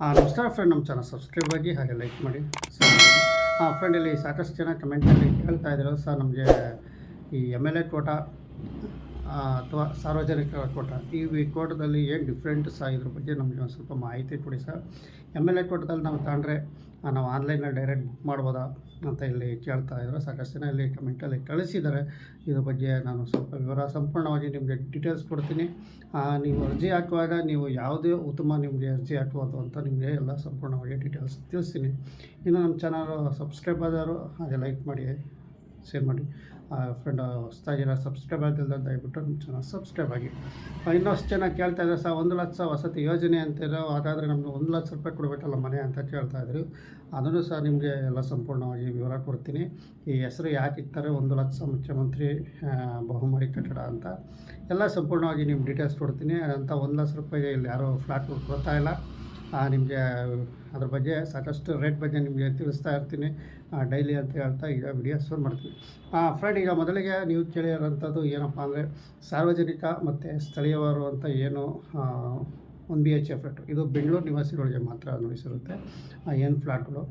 ನಮಸ್ಕಾರ ಫ್ರೆಂಡ್, ನಮ್ಮ channel subscribe ಆಗಿ ಹಾಗೆ ಲೈಕ್ ಮಾಡಿ. ಫ್ರೆಂಡ್, ಇಲ್ಲಿ ಸಾಕಷ್ಟು ಜನ ಕಮೆಂಟಲ್ಲಿ ಕೇಳ್ತಾ ಇದ್ರು, ಸರ್ ನಮಗೆ ಈ MLA ಕೋಟಾ ಅಥವಾ ಸಾರ್ವಜನಿಕ ಕೋಟಾ ಈ ಕೋಟಾದಲ್ಲಿ ಏನು ಡಿಫ್ರೆಂಟ್ ಸಹ ಇದ್ರ ಬಗ್ಗೆ ನಮಗೆ ಒಂದು ಸ್ವಲ್ಪ ಮಾಹಿತಿ ಕೊಡಿ ಸರ್. MLA ಕೋಟಾದಲ್ಲಿ ನಾವು ತಗೊಂಡ್ರೆ ನಾವು ಆನ್ಲೈನಲ್ಲಿ ಡೈರೆಕ್ಟ್ ಬುಕ್ ಮಾಡ್ಬೋದಾ ಅಂತ ಇಲ್ಲಿ ಕೇಳ್ತಾ ಇದ್ರು. ಸಾಕಷ್ಟು ಜನ ಇಲ್ಲಿ ಕಮೆಂಟಲ್ಲಿ ಕಳಿಸಿದ್ದಾರೆ. ಇದ್ರ ಬಗ್ಗೆ ನಾನು ಸ್ವಲ್ಪ ಸಂಪೂರ್ಣವಾಗಿ ನಿಮಗೆ ಡೀಟೇಲ್ಸ್ ಕೊಡ್ತೀನಿ. ನೀವು ಅರ್ಜಿ ಹಾಕುವಾಗ ನೀವು ಯಾವುದೇ ಉತ್ತಮ ನಿಮಗೆ ಅರ್ಜಿ ಹಾಕುವುದು ಅಂತ ನಿಮಗೆ ಎಲ್ಲ ಸಂಪೂರ್ಣವಾಗಿ ಡೀಟೇಲ್ಸ್ ತಿಳಿಸ್ತೀನಿ. ಇನ್ನು ನಮ್ಮ ಚಾನಲ್ ಸಬ್ಸ್ಕ್ರೈಬ್ ಆದವರು ಹಾಗೆ ಲೈಕ್ ಮಾಡಿ, ಶೇರ್ ಮಾಡಿ. ಫ್ರೆಂಡ್ ಹೊಸ್ದಾಗಿರೋ ಸಬ್ಸ್ಕ್ರೈಬ್ ಆಗಿಲ್ಲ ದಯವಿಟ್ಟು ನಮ್ಮ ಚಾನಲ್ ಸಬ್ಸ್ಕ್ರೈಬ್ ಆಗಿ. ಇನ್ನಷ್ಟು ಜನ ಕೇಳ್ತಾ ಇದ್ದಾರೆ, ಸರ್ 1 ಲಕ್ಷ ವಸತಿ ಯೋಜನೆ ಅಂತಿರೋ, ಹಾಗಾದರೆ ನಮಗೆ 1 ಲಕ್ಷ ರೂಪಾಯಿ ಕೊಡಬೇಕಲ್ಲ ಮನೆ ಅಂತ ಕೇಳ್ತಾಯಿದ್ರು. ಅದನ್ನು ಸಹ ನಿಮಗೆ ಎಲ್ಲ ಸಂಪೂರ್ಣವಾಗಿ ವಿವರ ಕೊಡ್ತೀನಿ. ಈ ಹೆಸರು ಯಾಕೆ ಇರ್ತಾರೆ 1 ಲಕ್ಷ ಮುಖ್ಯಮಂತ್ರಿ ಬಹುಮಹಡಿ ಕಟ್ಟಡ ಅಂತ ಎಲ್ಲ ಸಂಪೂರ್ಣವಾಗಿ ನಿಮ್ಮ ಡೀಟೇಲ್ಸ್ ಕೊಡ್ತೀನಿ. ಅದಂಥ 1 ಲಕ್ಷ ರೂಪಾಯಿಗೆ ಇಲ್ಲಿ ಯಾರೂ ಫ್ಲ್ಯಾಟ್ ಕೊಡ್ತಾ ಇಲ್ಲ. ನಿಮಗೆ ಅದ್ರ ಬಗ್ಗೆ ಸಾಕಷ್ಟು ರೇಟ್ ಬಗ್ಗೆ ನಿಮಗೆ ತಿಳಿಸ್ತಾ ಇರ್ತೀನಿ ಡೈಲಿ ಅಂತ ಹೇಳ್ತಾ ಈಗ ವಿಡಿಯೋ ಶುರು ಮಾಡ್ತೀನಿ. ಫ್ರೆಂಡ್, ಈಗ ಮೊದಲಿಗೆ ನೀವು ಕೇಳಿರೋಂಥದ್ದು ಏನಪ್ಪ ಅಂದರೆ ಸಾರ್ವಜನಿಕ ಮತ್ತು ಸ್ಥಳೀಯವಾರು ಅಂತ ಏನು 1 BHK ಫ್ಲ್ಯಾಟ್, ಇದು ಬೆಂಗಳೂರು ನಿವಾಸಿಗಳಿಗೆ ಮಾತ್ರ ಅನ್ವಯಿಸಿರುತ್ತೆ ಏನು ಫ್ಲ್ಯಾಟ್ಗಳು.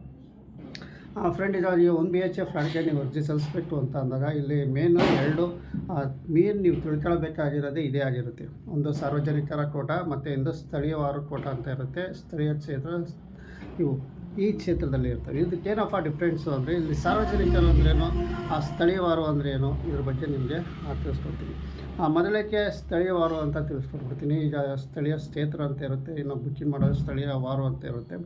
ಫ್ರೆಂಡ್, ಈಗ ನೀವು 1 BHK ಫ್ಲ್ಯಾಟ್ಗೆ ನೀವು ಅರ್ಜಿ ಸಲ್ಲಿಸಬೇಕು ಅಂತ ಅಂದಾಗ ಇಲ್ಲಿ ಮೇನ್ ನೀವು ತಿಳ್ಕೊಳ್ಬೇಕಾಗಿರೋದೇ ಇದೇ ಆಗಿರುತ್ತೆ. ಒಂದು ಸಾರ್ವಜನಿಕರ ಕೋಟಾ ಮತ್ತು ಒಂದು ಸ್ಥಳೀಯವಾರು ಕೋಟಾ ಅಂತ ಇರುತ್ತೆ. ಸ್ಥಳೀಯ ಕ್ಷೇತ್ರ ಇವು ಈ ಕ್ಷೇತ್ರದಲ್ಲಿ ಇರ್ತವೆ. ಇದಕ್ಕೇನಪ್ಪ ಡಿಫ್ರೆನ್ಸು ಅಂದರೆ, ಇಲ್ಲಿ ಸಾರ್ವಜನಿಕರು ಅಂದ್ರೇನು, ಸ್ಥಳೀಯವಾರು ಅಂದ್ರೇನು, ಇದ್ರ ಬಗ್ಗೆ ನಿಮಗೆ ತಿಳಿಸ್ಕೊಡ್ತೀನಿ. ಮೊದಲಕ್ಕೆ ಸ್ಥಳೀಯವಾರು ಅಂತ ತಿಳಿಸ್ಕೊಡ್ಬಿಡ್ತೀನಿ. ಈಗ ಸ್ಥಳೀಯ ಕ್ಷೇತ್ರ ಅಂತ ಇರುತ್ತೆ, ಇನ್ನು ಬುಕ್ಕಿಂಗ್ ಮಾಡೋದು ಸ್ಥಳೀಯವಾರು ಅಂತ ಇರುತ್ತೆ.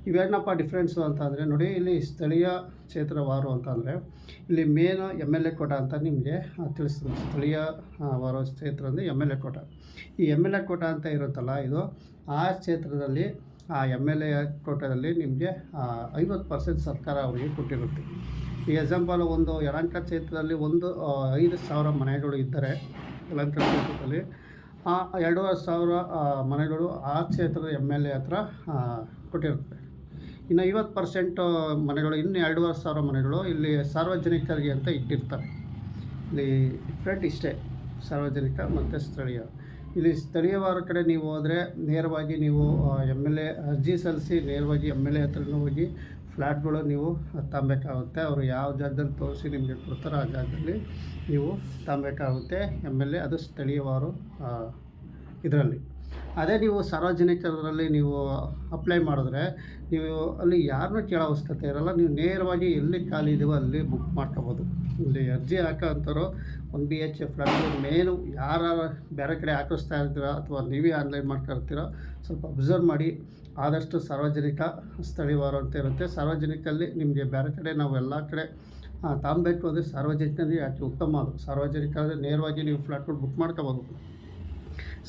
ಇವೇನಪ್ಪ ಡಿಫ್ರೆನ್ಸು ಅಂತ ಅಂದರೆ ನೋಡಿ, ಇಲ್ಲಿ ಸ್ಥಳೀಯ ಕ್ಷೇತ್ರವಾರು ಅಂತ ಅಂದರೆ ಇಲ್ಲಿ ಮೇನು MLA ಕೋಟಾ ಅಂತ ನಿಮಗೆ ತಿಳಿಸ್ತೀನಿ. ಸ್ಥಳೀಯ ವಾರು ಕ್ಷೇತ್ರ ಅಂದರೆ MLA ಕೋಟಾ. ಈ MLA ಕೋಟಾ ಅಂತ ಇರುತ್ತಲ್ಲ, ಇದು ಆ ಕ್ಷೇತ್ರದಲ್ಲಿ MLA ಕೋಟಾದಲ್ಲಿ ನಿಮಗೆ 50% ಸರ್ಕಾರ ಅವರಿಗೆ ಕೊಟ್ಟಿರುತ್ತೆ. ಈ ಎಕ್ಸಾಂಪಲ್, ಒಂದು ಯಲಹಂಕ ಕ್ಷೇತ್ರದಲ್ಲಿ 5,000 ಮನೆಗಳು ಇದ್ದರೆ, ಯಲಹಂಕ ಕ್ಷೇತ್ರದಲ್ಲಿ 2,500 ಮನೆಗಳು ಆ ಕ್ಷೇತ್ರದ MLA ಹತ್ರ ಕೊಟ್ಟಿರುತ್ತೆ. ಇನ್ನು 50% ಮನೆಗಳು, ಇನ್ನು 2,500 ಮನೆಗಳು ಇಲ್ಲಿ ಸಾರ್ವಜನಿಕರಿಗೆ ಅಂತ ಇಟ್ಟಿರ್ತಾರೆ. ಇಲ್ಲಿ ಡಿಫ್ರೆಂಟ್ ಇಷ್ಟೇ, ಸಾರ್ವಜನಿಕ ಮತ್ತು ಸ್ಥಳೀಯ. ಇಲ್ಲಿ ಸ್ಥಳೀಯವಾರ ಕಡೆ ನೀವು ಹೋದರೆ ನೇರವಾಗಿ ನೀವು MLA ಅರ್ಜಿ ಸಲ್ಲಿಸಿ ನೇರವಾಗಿ MLA ಹತ್ರನೂ ಹೋಗಿ ಫ್ಲ್ಯಾಟ್ಗಳು ನೀವು ತಗೊಬೇಕಾಗುತ್ತೆ. ಅವರು ಯಾವ ಜಾಗದಲ್ಲಿ ತೋರಿಸಿ ನಿಮಗೆ ಕೊಡ್ತಾರೋ ಆ ಜಾಗದಲ್ಲಿ ನೀವು ತಗೊಬೇಕಾಗುತ್ತೆ MLA. ಅದು ಸ್ಥಳೀಯವಾರು ಇದರಲ್ಲಿ. ಅದೇ ನೀವು ಸಾರ್ವಜನಿಕರಲ್ಲಿ ನೀವು ಅಪ್ಲೈ ಮಾಡಿದ್ರೆ ನೀವು ಅಲ್ಲಿ ಯಾರನ್ನೂ ಕೇಳೋ ಅವಶ್ಯಕತೆ ಇರೋಲ್ಲ. ನೀವು ನೇರವಾಗಿ ಎಲ್ಲಿ ಖಾಲಿ ಇದೆಯೋ ಅಲ್ಲಿ ಬುಕ್ ಮಾಡ್ಕೋಬೋದು. ಇಲ್ಲಿ ಅರ್ಜಿ ಹಾಕೋಂಥವ್ರು 1 BHK ಫ್ಲ್ಯಾಟ್ ಮೇನು ಯಾರು ಬೇರೆ ಕಡೆ ಹಾಕಿಸ್ತಾ ಇರ್ತೀರೋ ಅಥವಾ ನೀವೇ ಆನ್ಲೈನ್ ಮಾಡ್ಕೊಳ್ತೀರೋ ಸ್ವಲ್ಪ ಅಬ್ಸರ್ವ್ ಮಾಡಿ. ಆದಷ್ಟು ಸಾರ್ವಜನಿಕ ಸ್ಥಳೀಯವಾರು ಅಂತ ಇರುತ್ತೆ. ಸಾರ್ವಜನಿಕಲ್ಲಿ ನಿಮಗೆ ಬೇರೆ ಕಡೆ ನಾವು ಎಲ್ಲ ಕಡೆ ತಗೊಬೇಕು ಅಂದರೆ ಸಾರ್ವಜನಿಕರಿಗೆ ಯಾಕೆ ಉತ್ತಮ. ಅದು ಸಾರ್ವಜನಿಕ ಅಂದರೆ ನೇರವಾಗಿ ನೀವು ಫ್ಲ್ಯಾಟ್ಗಳು ಬುಕ್ ಮಾಡ್ಕೋಬೋದು.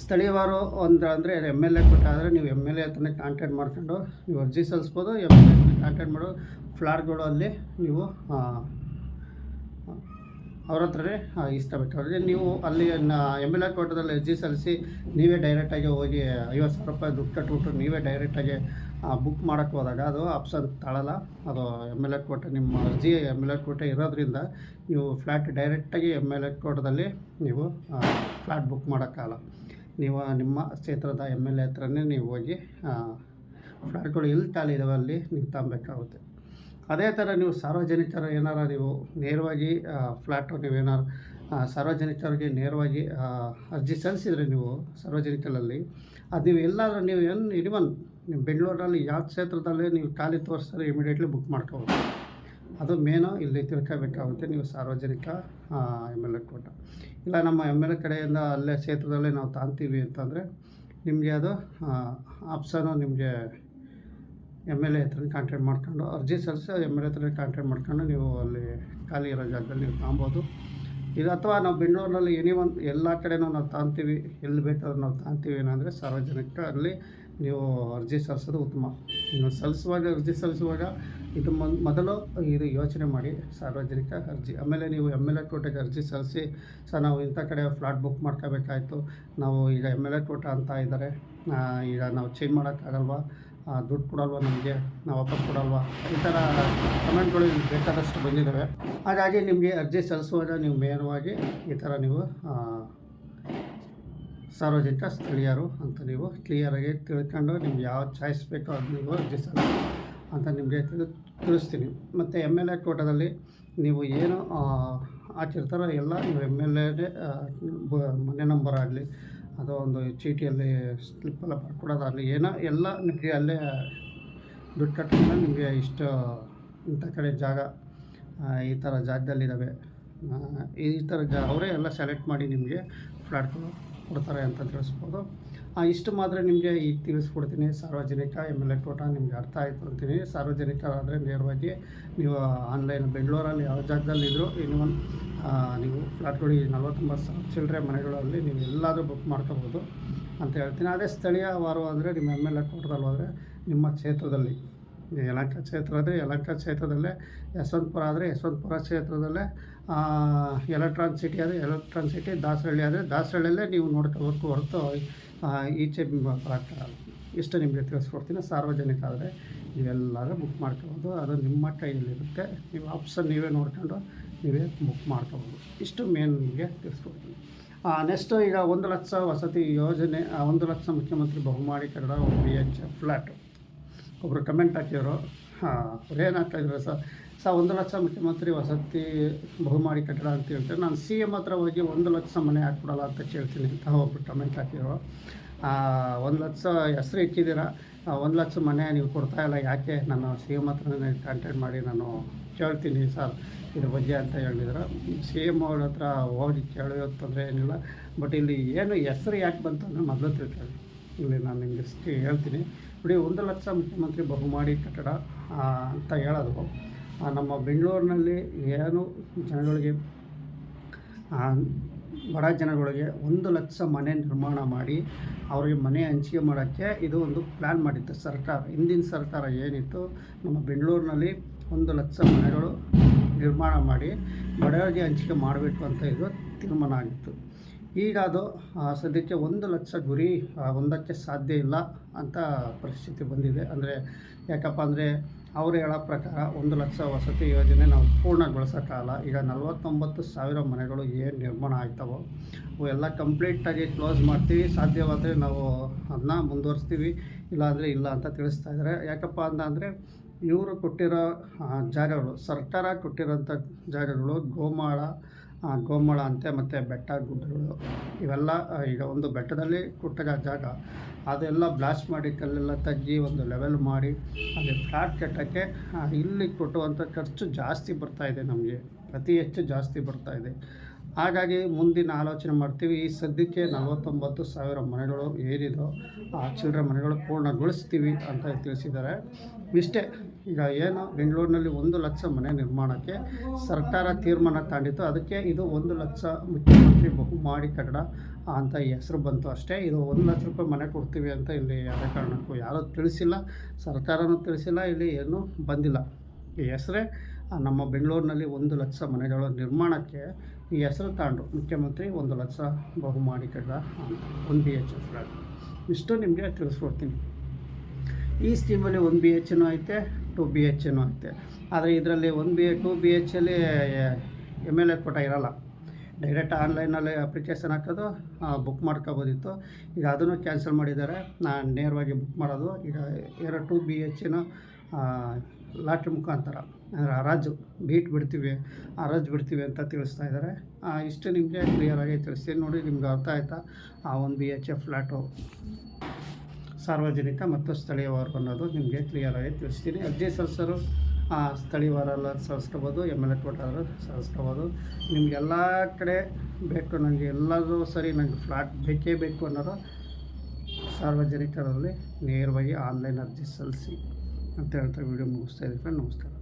ಸ್ಥಳೀಯವಾರು ಅಂದರೆ MLA ಕೋಟಾ ಆದರೆ ನೀವು MLA ಹತ್ರನೇ ಕಾಂಟ್ಯಾಕ್ಟ್ ಮಾಡ್ಕೊಂಡು ನೀವು ಅರ್ಜಿ ಸಲ್ಲಿಸ್ಬೋದು. MLA ಕಾಂಟ್ಯಾಕ್ಟ್ ಮಾಡೋ ಫ್ಲ್ಯಾಟ್ಗಳು ಅಲ್ಲಿ ನೀವು ಅವ್ರ ಹತ್ರನೇ ಇಷ್ಟಬೇಕಾದ್ರೆ ನೀವು ಅಲ್ಲಿ MLA ಕೋಟಾದಲ್ಲಿ ಅರ್ಜಿ ಸಲ್ಲಿಸಿ ನೀವೇ ಡೈರೆಕ್ಟಾಗಿ ಹೋಗಿ 50,000 ರೂಪಾಯಿ ದುಡ್ಡು ಕಟ್ಬಿಟ್ಟು ನೀವೇ ಡೈರೆಕ್ಟಾಗಿ ಬುಕ್ ಮಾಡೋಕ್ಕೆ ಹೋದಾಗ ಅದು ಆಪ್ಷನ್ ತಾಳಲ್ಲ. ಅದು MLA ಕೋಟಾ, ನಿಮ್ಮ ಅರ್ಜಿ MLA ಕೋಟಾ ಇರೋದ್ರಿಂದ ನೀವು ಫ್ಲ್ಯಾಟ್ ಡೈರೆಕ್ಟಾಗಿ MLA ಕೋಟಾದಲ್ಲಿ ನೀವು ಫ್ಲ್ಯಾಟ್ ಬುಕ್ ಮಾಡೋಕ್ಕಾಗಲ್ಲ. ನೀವು ನಿಮ್ಮ ಕ್ಷೇತ್ರದ MLA ಹತ್ರನೇ ನೀವು ಹೋಗಿ ಫ್ಲ್ಯಾಟ್ಗಳು ಎಲ್ಲಿ ಖಾಲಿ ಇದಾವೆ ಅಲ್ಲಿ ನೀವು ತಗೊಬೇಕಾಗುತ್ತೆ. ಅದೇ ಥರ ನೀವು ಸಾರ್ವಜನಿಕರು ಏನಾರು ನೀವು ನೇರವಾಗಿ ಫ್ಲ್ಯಾಟು ನೀವೇನಾರು ಸಾರ್ವಜನಿಕರಿಗೆ ನೇರವಾಗಿ ಅರ್ಜಿ ಸಲ್ಲಿಸಿದರೆ ನೀವು ಸಾರ್ವಜನಿಕರಲ್ಲಿ ಅದು ನೀವು ಎಲ್ಲಾದರೂ ನೀವು ಇವನ್ ನೀವು ಬೆಂಗಳೂರಲ್ಲಿ ಯಾವ ಕ್ಷೇತ್ರದಲ್ಲಿ ನೀವು ಖಾಲಿ ತೋರಿಸಿದ್ರೆ ಇಮಿಡಿಯೇಟ್ಲಿ ಬುಕ್ ಮಾಡ್ಕೋಬೋದು. ಅದು ಮೇನು ಇಲ್ಲಿ ತಿಳ್ಕೋಬೇಕಾಗುತ್ತೆ. ನೀವು ಸಾರ್ವಜನಿಕ MLA ಕೋಟಾ ಇಲ್ಲ ನಮ್ಮ MLA ಕಡೆಯಿಂದ ಅಲ್ಲೇ ಕ್ಷೇತ್ರದಲ್ಲೇ ನಾವು ತಾಂತೀವಿ ಅಂತಂದರೆ ನಿಮಗೆ ಅದು ಆಪ್ಷನು ನಿಮಗೆ MLA ಹತ್ರ ಕಾಂಟ್ಯಾಕ್ಟ್ ಮಾಡ್ಕೊಂಡು ಅರ್ಜಿ ಸಲ್ಲಿಸಿ MLA ಹತ್ರ ಕಾಂಟ್ಯಾಕ್ಟ್ ಮಾಡ್ಕೊಂಡು ನೀವು ಅಲ್ಲಿ ಖಾಲಿ ಇರೋ ಜಾಗದಲ್ಲಿ ನೀವು ತಗೊಬೋದು. ಇದು ಅಥವಾ ನಾವು ಬೆಂಗಳೂರಿನಲ್ಲಿ ಎಲ್ಲ ಕಡೆನೂ ನಾವು ತಾಂತೀವಿ, ಎಲ್ಲಿ ಬೇಕಾದ್ರೂ ನಾವು ತಾಂತೀವಿ ಏನಂದರೆ ಸಾರ್ವಜನಿಕ ಅಲ್ಲಿ ನೀವು ಅರ್ಜಿ ಸಲ್ಲಿಸೋದು ಉತ್ತಮ. ನೀವು ಅರ್ಜಿ ಸಲ್ಲಿಸುವಾಗ ಇದು ಮೊದಲು ಇದು ಯೋಚನೆ ಮಾಡಿ ಸಾರ್ವಜನಿಕ ಅರ್ಜಿ. ಆಮೇಲೆ ನೀವು MLA ಕೋಟಾಗೆ ಅರ್ಜಿ ಸಲ್ಲಿಸಿ, ಸರ್ ನಾವು ಇಂಥ ಕಡೆ ಫ್ಲ್ಯಾಟ್ ಬುಕ್ ಮಾಡ್ಕೋಬೇಕಾಯ್ತು, ನಾವು ಈಗ MLA ಕೋಟಾ ಅಂತ ಇದ್ದಾರೆ, ಈಗ ನಾವು ಚೇಂಜ್ ಮಾಡೋಕ್ಕಾಗಲ್ವಾ, ದುಡ್ಡು ಕೊಡಲ್ವ ನಮಗೆ, ನಾವು ವಾಪಸ್ ಕೊಡಲ್ವಾ, ಈ ಥರ ಕಮೆಂಟ್ಗಳು ಬೇಕಾದಷ್ಟು ಬಂದಿದ್ದಾವೆ. ಹಾಗಾಗಿ ನಿಮಗೆ ಅರ್ಜಿ ಸಲ್ಲಿಸುವಾಗ ನೀವು ಮೇನವಾಗಿ ಈ ಥರ ನೀವು ಸಾರ್ವಜನಿಕ ಸ್ಥಳೀಯರು ಅಂತ ನೀವು ಕ್ಲಿಯರಾಗಿ ತಿಳ್ಕೊಂಡು ನಿಮ್ಗೆ ಯಾವ ಚಾಯ್ಸ್ ಬೇಕೋ ಅದು ನೀವು ಅರ್ಜಿ ಸಲ್ಲಿಸಿ ಅಂತ ನಿಮಗೆ ತಿಳಿಸ್ತೀನಿ. ಮತ್ತು MLA ಕೋಟಾದಲ್ಲಿ ನೀವು ಏನು ಹಾಕಿರ್ತಾರೋ ಎಲ್ಲ ನೀವು MLA ಮನೆ ನಂಬರ್ ಆಗಲಿ ಅಥವಾ ಒಂದು ಚೀಟಿಯಲ್ಲಿ ಸ್ಲಿಪ್ಪೆಲ್ಲ ಬರ್ಕೊಡೋದಾಗಲಿ ಏನೋ ಎಲ್ಲ ನಿಮಗೆ ಅಲ್ಲೇ ದುಡ್ಡು ಕಟ್ಟಿದ್ರೆ ನಿಮಗೆ ಇಷ್ಟು ಇಂಥ ಕಡೆ ಜಾಗ ಈ ಥರ ಜಾಗದಲ್ಲಿದ್ದಾವೆ, ಈ ಥರ ಅವರೇ ಎಲ್ಲ ಸೆಲೆಕ್ಟ್ ಮಾಡಿ ನಿಮಗೆ ಫ್ಲ್ಯಾಟ್ಗಳು ಕೊಡ್ತಾರೆ ಅಂತ ತಿಳಿಸ್ಬೋದು. ಇಷ್ಟು ಮಾತ್ರ ನಿಮಗೆ ಈಗ ತಿಳಿಸ್ಕೊಡ್ತೀನಿ. ಸಾರ್ವಜನಿಕ MLA ಕೋಟಾ ನಿಮ್ಗೆ ಅರ್ಥ ಆಯಿತು ಅಂತೀನಿ. ಸಾರ್ವಜನಿಕರಾದರೆ ನೇರವಾಗಿ ನೀವು ಆನ್ಲೈನ್ ಬೆಂಗಳೂರಲ್ಲಿ ಯಾವ ಜಾಗದಲ್ಲಿದ್ದರೂ ನೀವು ಫ್ಲ್ಯಾಟ್ಗಳಿಗೆ 49,000 ಚಿಲ್ಲರೆ ಮನೆಗಳಲ್ಲಿ ನೀವು ಎಲ್ಲಾದರೂ ಬುಕ್ ಮಾಡ್ಕೋಬೋದು ಅಂತ ಹೇಳ್ತೀನಿ. ಅದೇ ಸ್ಥಳೀಯವಾರು ಅಂದರೆ ನಿಮ್ಮ MLA ಕೋಟಾದಲ್ಲಿ ಹೋದರೆ ನಿಮ್ಮ ಕ್ಷೇತ್ರದಲ್ಲಿ ಯಲಹಂಕ ಕ್ಷೇತ್ರ ಆದರೆ ಯಲಹಂಕ ಕ್ಷೇತ್ರದಲ್ಲೇ, ಯಶವಂತಪುರ ಆದರೆ ಯಶವಂತಪುರ ಕ್ಷೇತ್ರದಲ್ಲೇ, ಎಲೆಕ್ಟ್ರಾನ್ ಸಿಟಿ ಆದರೆ ಎಲೆಕ್ಟ್ರಾನ್ ಸಿಟಿ, ದಾಸರಳ್ಳಿ ಆದರೆ ದಾಸರಳ್ಳಿಯಲ್ಲೇ ನೀವು ನೋಡ್ಕೋಬೇಕು ಹೊರತು ಈಚೆ ಬರೋಕ್ಕಾಗಲ್ಲ. ಇಷ್ಟು ನಿಮಗೆ ತಿಳಿಸ್ಕೊಡ್ತೀನಿ. ಸಾರ್ವಜನಿಕ ಆದರೆ ನೀವೆಲ್ಲರೂ ಬುಕ್ ಮಾಡ್ಕೋಬೋದು, ಅದು ನಿಮ್ಮ ಕೈಯಲ್ಲಿರುತ್ತೆ. ನೀವು ಆಪ್ಷನ್ ನೀವೇ ನೋಡ್ಕೊಂಡು ನೀವೇ ಬುಕ್ ಮಾಡ್ಕೋಬೋದು. ಇಷ್ಟು ಮೇನ್ ನಿಮಗೆ ತಿಳಿಸ್ಕೊಡ್ತೀನಿ. ನೆಕ್ಸ್ಟು ಈಗ 1 ಲಕ್ಷ ವಸತಿ ಯೋಜನೆ, 1 ಲಕ್ಷ ಮುಖ್ಯಮಂತ್ರಿ ಬಹುಮಾಡಿ ಕಟ್ಟಡ BH ಫ್ಲ್ಯಾಟು. ಒಬ್ಬರು ಕಮೆಂಟ್ ಹಾಕಿದ್ರು, ಅವ್ರೇನು ಹಾಕ್ತಾಯಿದ್ರು ಸರ್ 1 ಲಕ್ಷ ಮುಖ್ಯಮಂತ್ರಿ ವಸತಿ ಬಹುಮಾಡಿ ಕಟ್ಟಡ ಅಂತ ಹೇಳ್ತಾರೆ, ನಾನು CM ಹತ್ರ ಹೋಗಿ 1 ಲಕ್ಷ ಮನೆ ಹಾಕ್ಬಿಡಲ್ಲ ಅಂತ ಕೇಳ್ತೀನಿ ಅಂತ ಒಬ್ಬರು ಕಮೆಂಟ್ ಹಾಕಿದ್ರು. 1 ಲಕ್ಷ ಹೆಸರು ಇಕ್ಕಿದ್ದೀರಾ, 1 ಲಕ್ಷ ಮನೆ ನೀವು ಕೊಡ್ತಾಯಿಲ್ಲ ಯಾಕೆ, ನಾನು CM ಹತ್ರನೇ ಕಾಂಟ್ಯಾಕ್ಟ್ ಮಾಡಿ ನಾನು ಕೇಳ್ತೀನಿ ಸರ್ ಇದ್ರ ಬಗ್ಗೆ ಅಂತ ಹೇಳಿದ್ರು. CM ಅವ್ರ ಹತ್ರ ಹೋಗಿ ಕೇಳೋ ತೊಂದರೆ ಏನಿಲ್ಲ. ಬಟ್ ಇಲ್ಲಿ ಏನು ಹೆಸರು ಯಾಕೆ ಬಂತು ಅಂದರೆ ಮೊದಲು ತಿಳ್ಕೊಳ್ಳಿ. ಇಲ್ಲಿ ನಾನು ನಿಮಗೆ ಹೇಳ್ತೀನಿ ನೋಡಿ. 1 ಲಕ್ಷ ಮುಖ್ಯಮಂತ್ರಿ ಬಹುಮಾಡಿ ಕಟ್ಟಡ ಅಂತ ಹೇಳೋದು ನಮ್ಮ ಬೆಂಗಳೂರಿನಲ್ಲಿ ಏನು ಜನಗಳಿಗೆ, ಬಡ ಜನಗಳಿಗೆ 1 ಲಕ್ಷ ಮನೆ ನಿರ್ಮಾಣ ಮಾಡಿ ಅವರಿಗೆ ಮನೆ ಹಂಚಿಕೆ ಮಾಡೋಕ್ಕೆ ಇದು ಒಂದು ಪ್ಲ್ಯಾನ್ ಮಾಡಿತ್ತು ಸರ್ಕಾರ. ಹಿಂದಿನ ಸರ್ಕಾರ ಏನಿತ್ತು, ನಮ್ಮ ಬೆಂಗಳೂರಿನಲ್ಲಿ 1 ಲಕ್ಷ ಮನೆಗಳು ನಿರ್ಮಾಣ ಮಾಡಿ ಬಡವರಿಗೆ ಹಂಚಿಕೆ ಮಾಡಬೇಕು ಅಂತ ಇದು ತೀರ್ಮಾನ ಆಗಿತ್ತು. ಈಗ ಅದು ಸದ್ಯಕ್ಕೆ 1 ಲಕ್ಷ ಗುರಿ ಹೊಂದಕ್ಕೆ ಸಾಧ್ಯ ಇಲ್ಲ ಅಂತ ಪರಿಸ್ಥಿತಿ ಬಂದಿದೆ. ಅಂದರೆ ಯಾಕಪ್ಪ ಅಂದರೆ ಅವರು ಹೇಳೋ ಪ್ರಕಾರ 1 ಲಕ್ಷ ವಸತಿ ಯೋಜನೆ ನಾವು ಪೂರ್ಣಗೊಳಿಸೋಕ್ಕಾಗಲ್ಲ. ಈಗ 49,000 ಮನೆಗಳು ಏನು ನಿರ್ಮಾಣ ಆಯ್ತವೋ ಅವೆಲ್ಲ ಕಂಪ್ಲೀಟಾಗಿ ಕ್ಲೋಸ್ ಮಾಡ್ತೀವಿ, ಸಾಧ್ಯವಾದರೆ ನಾವು ಅದನ್ನ ಮುಂದುವರಿಸ್ತೀವಿ, ಇಲ್ಲಾಂದರೆ ಇಲ್ಲ ಅಂತ ತಿಳಿಸ್ತಾ ಇದ್ದಾರೆ. ಯಾಕಪ್ಪ ಅಂದರೆ ಇವರು ಕೊಟ್ಟಿರೋ ಜಾಗಗಳು, ಸರ್ಕಾರ ಕೊಟ್ಟಿರೋಂಥ ಜಾಗಗಳು ಗೋಮಾಳ ಅಂತೆ, ಮತ್ತು ಬೆಟ್ಟ ಗುಡ್ಡಗಳು ಇವೆಲ್ಲ. ಈಗ ಒಂದು ಬೆಟ್ಟದಲ್ಲಿ ಕೊಟ್ಟ ಜಾಗ ಅದೆಲ್ಲ ಬ್ಲಾಸ್ಟ್ ಮಾಡಿ ಕಲ್ಲೆಲ್ಲ ತಗ್ಗಿ ಒಂದು ಲೆವೆಲ್ ಮಾಡಿ ಅಲ್ಲಿ ಫ್ಲ್ಯಾಟ್ ಕಟ್ಟೋಕ್ಕೆ ಇಲ್ಲಿ ಕೊಟ್ಟುವಂಥ ಖರ್ಚು ಜಾಸ್ತಿ ಬರ್ತಾಯಿದೆ, ನಮಗೆ ಅತಿ ಹೆಚ್ಚು ಜಾಸ್ತಿ ಬರ್ತಾಯಿದೆ. ಹಾಗಾಗಿ ಮುಂದಿನ ಆಲೋಚನೆ ಮಾಡ್ತೀವಿ. ಈ ಸದ್ಯಕ್ಕೆ 49,000 ಮನೆಗಳು ಏನಿದೋ ಆ ಚಿಲ್ಲರೆ ಮನೆಗಳು ಪೂರ್ಣಗೊಳಿಸ್ತೀವಿ ಅಂತ ತಿಳಿಸಿದ್ದಾರೆ. ಇಷ್ಟೇ. ಈಗ ಏನು ಬೆಂಗಳೂರಿನಲ್ಲಿ 1 ಲಕ್ಷ ಮನೆ ನಿರ್ಮಾಣಕ್ಕೆ ಸರ್ಕಾರ ತೀರ್ಮಾನ ತಗೊಂಡಿತ್ತು, ಅದಕ್ಕೆ ಇದು 1 ಲಕ್ಷ ಮುಖ್ಯಮಂತ್ರಿ ಬಹುಮಾಡಿ ಕಟ್ಟಡ ಅಂತ ಹೆಸರು ಬಂತು ಅಷ್ಟೇ. ಇದು 1 ಲಕ್ಷ ರೂಪಾಯಿ ಮನೆ ಕೊಡ್ತೀವಿ ಅಂತ ಇಲ್ಲಿ ಯಾವುದೇ ಕಾರಣಕ್ಕೂ ಯಾರೂ ತಿಳಿಸಿಲ್ಲ, ಸರ್ಕಾರನೂ ತಿಳಿಸಿಲ್ಲ, ಇಲ್ಲಿ ಏನೂ ಬಂದಿಲ್ಲ. ಈ ಹೆಸರೇ ನಮ್ಮ ಬೆಂಗಳೂರಿನಲ್ಲಿ 1 ಲಕ್ಷ ಮನೆಗಳ ನಿರ್ಮಾಣಕ್ಕೆ ಈ ಹೆಸರು ತಗೊಂಡು ಮುಖ್ಯಮಂತ್ರಿ 1 ಲಕ್ಷ ಬಹುಮಾಡಿ ಕಟ್ಟಡ 1 BH ಫ್ಲ್ಯಾಟ್. ಇಷ್ಟು ನಿಮಗೆ ತಿಳಿಸ್ಕೊಡ್ತೀನಿ. ಈ ಸ್ಕೀಮಲ್ಲಿ 1 BHನೂ ಐತೆ, 2 BHನೂ ಐತೆ. ಆದರೆ ಇದರಲ್ಲಿ 2 BHಲ್ಲಿ MLA ಕೋಟಾ ಇರೋಲ್ಲ. ಡೈರೆಕ್ಟ್ ಆನ್ಲೈನಲ್ಲಿ ಅಪ್ಲಿಕೇಶನ್ ಹಾಕೋದು, ಬುಕ್ ಮಾಡ್ಕೋಬೋದಿತ್ತು. ಈಗ ಅದನ್ನು ಕ್ಯಾನ್ಸಲ್ ಮಾಡಿದ್ದಾರೆ. ನಾನು ನೇರವಾಗಿ ಬುಕ್ ಮಾಡೋದು. ಈಗ 2 BHನ ಲಾಟ್ರಿ ಮುಖಾಂತರ ಅಂದರೆ ಹರಾಜು ಬಿಡ್ತೀವಿ ಅಂತ ತಿಳಿಸ್ತಾ ಇದ್ದಾರೆ. ಇಷ್ಟು ನಿಮಗೆ ಕ್ಲಿಯರಾಗಿ ತಿಳಿಸ್ತೀನಿ ನೋಡಿ. ನಿಮ್ಗೆ ಅರ್ಥ ಆಯಿತಾ? 1 BH ಫ್ಲ್ಯಾಟು ಸಾರ್ವಜನಿಕ ಮತ್ತು ಸ್ಥಳೀಯವಾರು ಅನ್ನೋದು ನಿಮಗೆ ಕ್ಲಿಯರಾಗಿ ತಿಳಿಸ್ತೀನಿ. ಅರ್ಜಿ ಸಲ್ಲಿಸೋರು ಸ್ಥಳೀಯವಾರೆಲ್ಲ ಸಲ್ಲಿಸ್ಕೋಬೋದು, MLA ಕೋಟಾದ್ರು ಸಲ್ಲಿಸ್ಕೋಬೋದು. ನಿಮಗೆಲ್ಲ ಕಡೆ ಬೇಕು, ನನಗೆ ಎಲ್ಲರೂ ಸರಿ, ನನಗೆ ಫ್ಲ್ಯಾಟ್ ಬೇಕೇ ಬೇಕು ಅನ್ನೋರು ಸಾರ್ವಜನಿಕರಲ್ಲಿ ನೇರವಾಗಿ ಆನ್ಲೈನ್ ಅರ್ಜಿ ಸಲ್ಲಿಸಿ ಅಂತ ಹೇಳ್ತಾ ವಿಡಿಯೋ ಮುಗಿಸ್ತಾ ಇದ್ದೀನಿ. ನಮಸ್ಕಾರ.